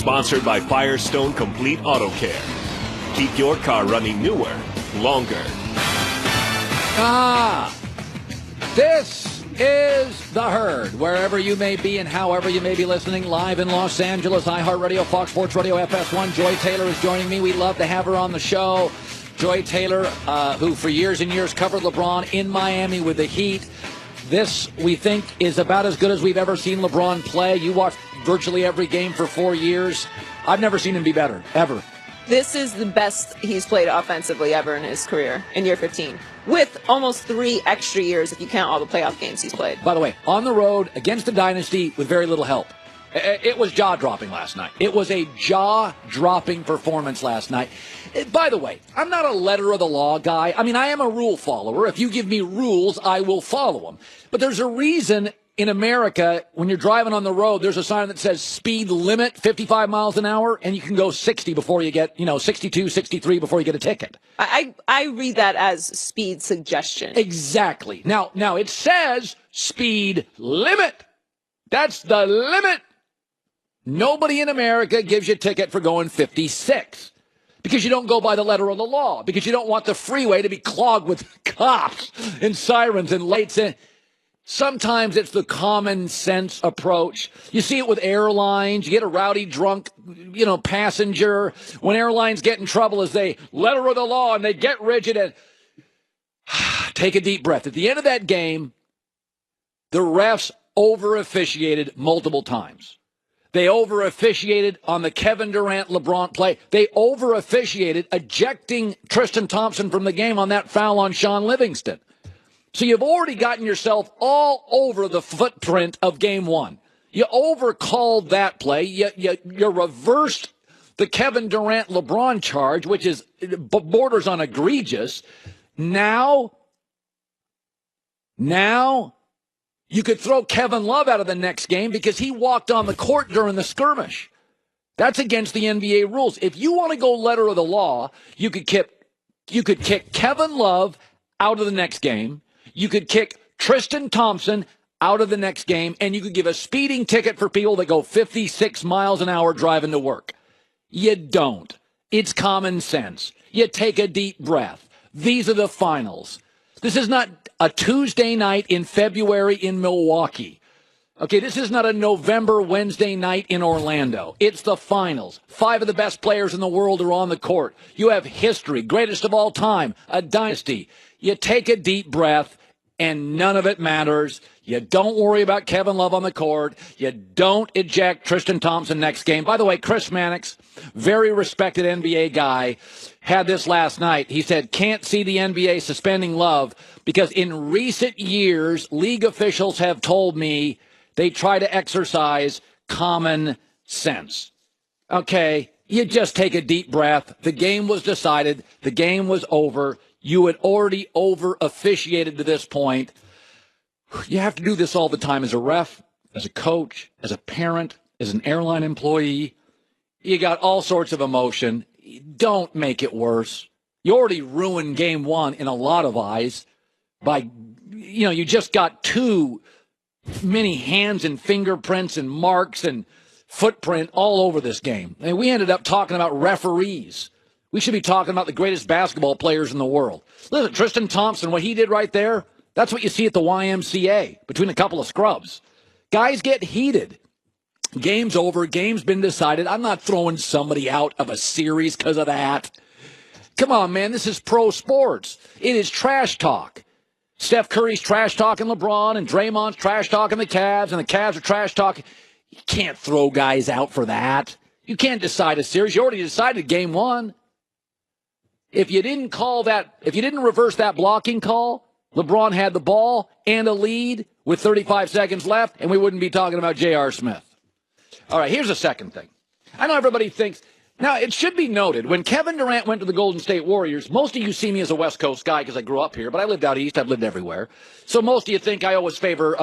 Sponsored by Firestone Complete Auto Care. Keep your car running newer, longer. This is The Herd. Wherever you may be and however you may be listening, live in Los Angeles, iHeartRadio, Fox Sports Radio, FS1. Joy Taylor is joining me. We love to have her on the show. Joy Taylor, who for years and years covered LeBron in Miami with the Heat. This, we think, is about as good as we've ever seen LeBron play. You watched virtually every game for 4 years. I've never seen him be better, ever. This is the best he's played offensively ever in his career in year 15, with almost 3 extra years if you count all the playoff games he's played. By the way, on the road against the Dynasty with very little help. It was jaw-dropping last night. It was a jaw-dropping performance last night. By the way, I'm not a letter of the law guy. I mean, I am a rule follower. If you give me rules, I will follow them. But there's a reason in America, when you're driving on the road, there's a sign that says speed limit 55 miles an hour, and you can go 60 before you get, 62, 63 before you get a ticket. I read that as speed suggestion. Exactly. Now it says speed limit. That's the limit. Nobody in America gives you a ticket for going 56 because you don't go by the letter of the law, because you don't want the freeway to be clogged with cops and sirens and lights. Sometimes it's the common sense approach. You see it with airlines. You get a rowdy, drunk, passenger. When airlines get in trouble, as they letter of the law and they get rigid and take a deep breath. At the end of that game, the refs over-officiated multiple times. They over-officiated on the Kevin Durant-LeBron play. They over-officiated ejecting Tristan Thompson from the game on that foul on Sean Livingston. So you've already gotten yourself all over the footprint of Game 1. You overcalled that play. You reversed the Kevin Durant-LeBron charge, which is borders on egregious. Now you could throw Kevin Love out of the next game because he walked on the court during the skirmish. That's against the NBA rules. If you want to go letter of the law, you could kick Kevin Love out of the next game. You could kick Tristan Thompson out of the next game, and you could give a speeding ticket for people that go 56 miles an hour driving to work. You don't. It's common sense. You take a deep breath. These are the finals. This is not a Tuesday night in February in Milwaukee. Okay, this is not a November Wednesday night in Orlando. It's the finals. 5 of the best players in the world are on the court. You have history, greatest of all time, a dynasty. You take a deep breath, and none of it matters. You don't worry about Kevin Love on the court. You don't eject Tristan Thompson next game. By the way, Chris Mannix, very respected NBA guy, had this last night. He said, can't see the NBA suspending Love because in recent years, league officials have told me they try to exercise common sense. Okay, you just take a deep breath. The game was decided. The game was over. You had already over-officiated to this point. You have to do this all the time as a ref, as a coach, as a parent, as an airline employee. You got all sorts of emotion. Don't make it worse. You already ruined Game 1 in a lot of eyes by, you just got too many hands and fingerprints and marks and footprint all over this game. And we ended up talking about referees. We should be talking about the greatest basketball players in the world. Listen, Tristan Thompson, what he did right there, that's what you see at the YMCA between a couple of scrubs. Guys get heated. Game's over. Game's been decided. I'm not throwing somebody out of a series because of that. Come on, man. This is pro sports. It is trash talk. Steph Curry's trash talking LeBron, and Draymond's trash talking the Cavs, and the Cavs are trash talking. You can't throw guys out for that. You can't decide a series. You already decided Game 1. If you didn't reverse that blocking call, LeBron had the ball and a lead with 35 seconds left, and we wouldn't be talking about J.R. Smith. All right, here's the second thing. I know everybody thinks, now it should be noted, when Kevin Durant went to the Golden State Warriors, most of you see me as a West Coast guy because I grew up here, but I lived out east. I've lived everywhere. So most of you think I always favor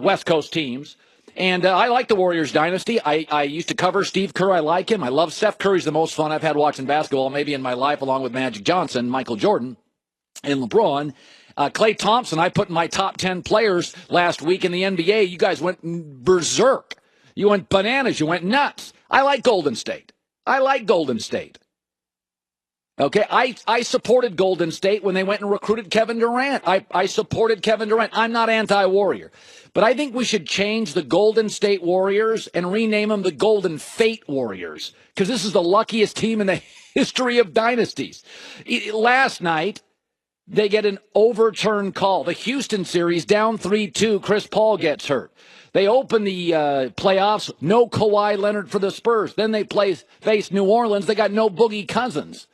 West Coast teams. And I like the Warriors dynasty. I used to cover Steve Kerr. I like him. I love Steph Curry's the most fun I've had watching basketball maybe in my life, along with Magic Johnson, Michael Jordan, and LeBron. Klay Thompson, I put in my top 10 players last week in the NBA. You guys went berserk. You went bananas. You went nuts. I like Golden State. I like Golden State. Okay, I supported Golden State when they went and recruited Kevin Durant. I supported Kevin Durant. I'm not anti-Warrior. But I think we should change the Golden State Warriors and rename them the Golden Fate Warriors, because this is the luckiest team in the history of dynasties. Last night, they get an overturned call. The Houston series, down 3-2, Chris Paul gets hurt. They open the playoffs, no Kawhi Leonard for the Spurs. Then they face New Orleans. They got no Boogie Cousins.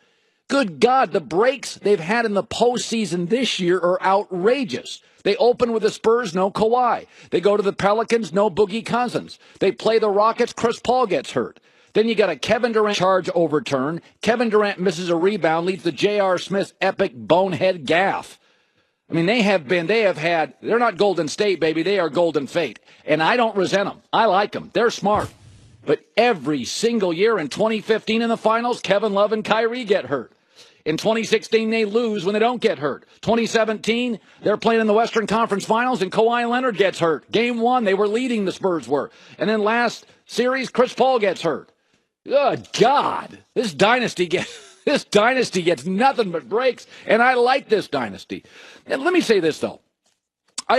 Good God, the breaks they've had in the postseason this year are outrageous. They open with the Spurs, no Kawhi. They go to the Pelicans, no Boogie Cousins. They play the Rockets, Chris Paul gets hurt. Then you got a Kevin Durant charge overturn. Kevin Durant misses a rebound, leads to J.R. Smith's epic bonehead gaffe. I mean, they're not Golden State, baby. They are Golden Fate. And I don't resent them. I like them. They're smart. But every single year, in 2015 in the finals, Kevin Love and Kyrie get hurt. In 2016, they lose when they don't get hurt. 2017, they're playing in the Western Conference Finals, and Kawhi Leonard gets hurt. Game 1, they were leading, the Spurs were. And then last series, Chris Paul gets hurt. Good God, this dynasty gets nothing but breaks, and I like this dynasty. And let me say this, though. I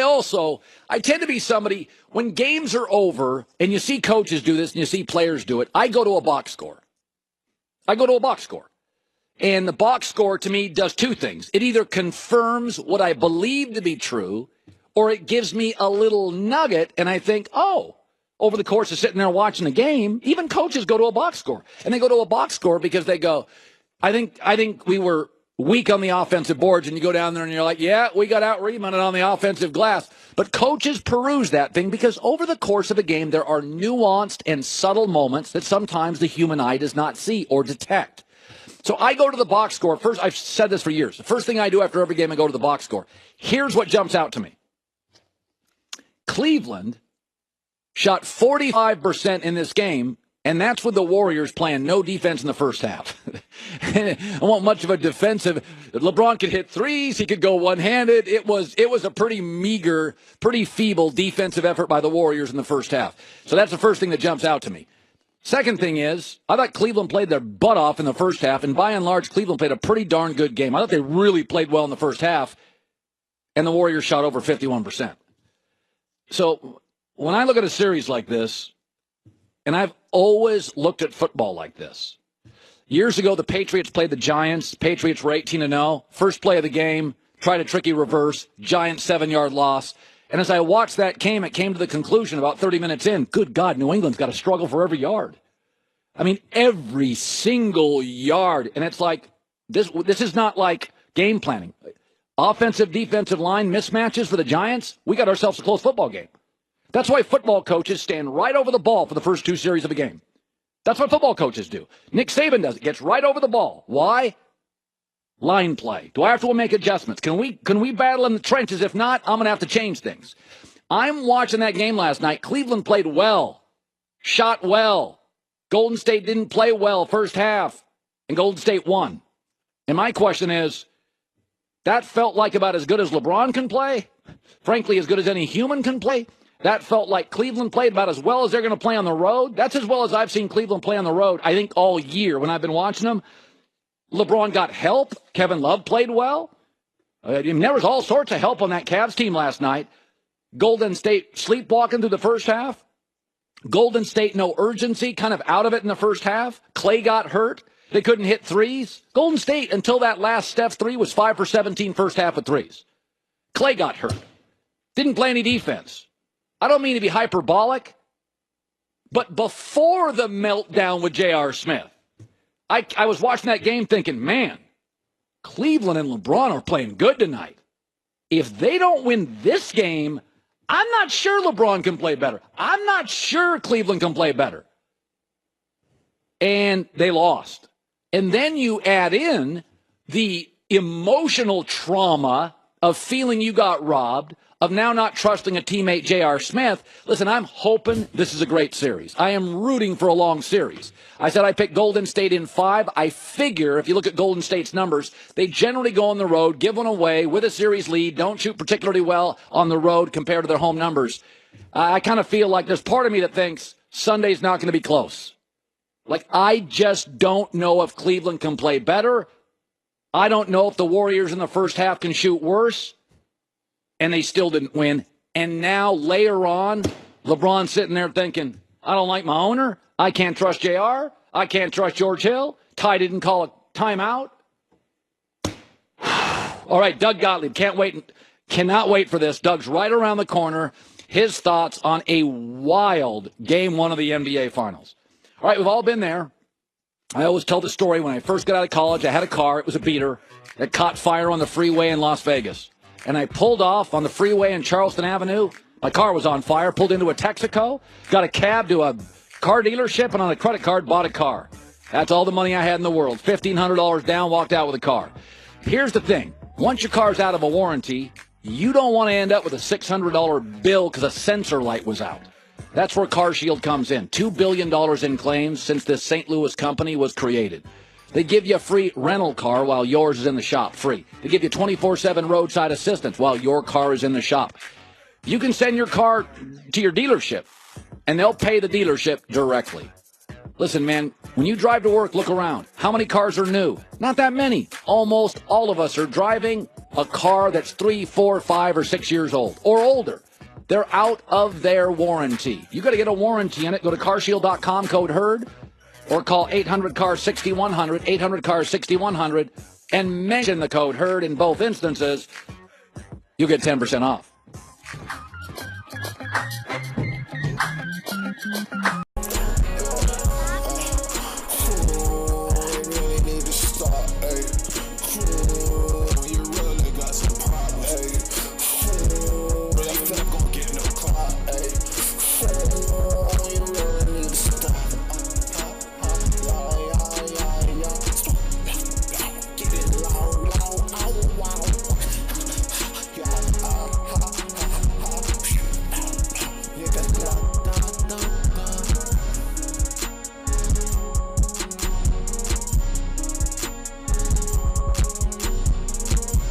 tend to be somebody, when games are over, and you see coaches do this and you see players do it, I go to a box score. And the box score, to me, does two things. It either confirms what I believe to be true, or it gives me a little nugget, and I think, oh, over the course of sitting there watching the game, even coaches go to a box score. And they go to a box score because they go, I think we were weak on the offensive boards, and you go down there and you're like, yeah, we got out-rebounded on the offensive glass. But coaches peruse that thing because over the course of a game, there are nuanced and subtle moments that sometimes the human eye does not see or detect. So I go to the box score. First, I've said this for years. The first thing I do after every game, I go to the box score. Here's what jumps out to me. Cleveland shot 45% in this game, and that's with the Warriors playing no defense in the first half. I want much of a defensive. LeBron could hit threes. He could go one-handed. It was a pretty meager, pretty feeble defensive effort by the Warriors in the first half. So that's the first thing that jumps out to me. Second thing is, I thought Cleveland played their butt off in the first half, and by and large, Cleveland played a pretty darn good game. I thought they really played well in the first half, and the Warriors shot over 51%. So when I look at a series like this, and I've always looked at football like this. Years ago, the Patriots played the Giants. Patriots were 18-0. First play of the game, tried a tricky reverse, Giants 7-yard loss. And as I watched that game, it came to the conclusion about 30 minutes in, good God, New England's got to struggle for every yard. I mean, every single yard. And it's like, this is not like game planning. Offensive, defensive line mismatches for the Giants, we got ourselves a close football game. That's why football coaches stand right over the ball for the first two series of a game. That's what football coaches do. Nick Saban does it, gets right over the ball. Why? Line play. Do I have to make adjustments? Can we battle in the trenches? If not, I'm going to have to change things. I'm watching that game last night. Cleveland played well, shot well. Golden State didn't play well first half, and Golden State won. And my question is, that felt like about as good as LeBron can play? Frankly, as good as any human can play? That felt like Cleveland played about as well as they're going to play on the road? That's as well as I've seen Cleveland play on the road, I think, all year when I've been watching them. LeBron got help. Kevin Love played well. There was all sorts of help on that Cavs team last night. Golden State sleepwalking through the first half. Golden State, no urgency, kind of out of it in the first half. Clay got hurt. They couldn't hit threes. Golden State, until that last Steph three, was 5 for 17 first half with threes. Clay got hurt. Didn't play any defense. I don't mean to be hyperbolic, but before the meltdown with J.R. Smith, I was watching that game thinking, man, Cleveland and LeBron are playing good tonight. If they don't win this game, I'm not sure LeBron can play better. I'm not sure Cleveland can play better. And they lost. And then you add in the emotional trauma of feeling you got robbed, of now not trusting a teammate, J.R. Smith. Listen, I'm hoping this is a great series. I am rooting for a long series. I said I picked Golden State in 5. I figure if you look at Golden State's numbers, they generally go on the road, give one away with a series lead, don't shoot particularly well on the road compared to their home numbers. I kind of feel like there's part of me that thinks Sunday's not going to be close. Like, I just don't know if Cleveland can play better. I don't know if the Warriors in the first half can shoot worse. And they still didn't win. And now, later on, LeBron's sitting there thinking, I don't like my owner. I can't trust JR. I can't trust George Hill. Ty didn't call a timeout. All right, Doug Gottlieb. Cannot wait for this. Doug's right around the corner. His thoughts on a wild game one of the NBA Finals. All right, we've all been there. I always tell the story. When I first got out of college, I had a car. It was a beater that caught fire on the freeway in Las Vegas. And I pulled off on the freeway in Charleston Avenue. My car was on fire. Pulled into a Texaco. Got a cab to a car dealership, and on a credit card, bought a car. That's all the money I had in the world. $1,500 down, walked out with a car. Here's the thing. Once your car's out of a warranty, you don't want to end up with a $600 bill because a sensor light was out. That's where CarShield comes in. $2 billion in claims since this St. Louis company was created. They give you a free rental car while yours is in the shop, free. They give you 24/7 roadside assistance while your car is in the shop. You can send your car to your dealership, and they'll pay the dealership directly. Listen, man, when you drive to work, look around. How many cars are new? Not that many. Almost all of us are driving a car that's 3, 4, 5, or 6 years old or older. They're out of their warranty. You got to get a warranty in it. Go to carshield.com, code HERD, or call 800-CAR-6100, 800-CAR-6100, and mention the code HERD in both instances. You'll get 10% off.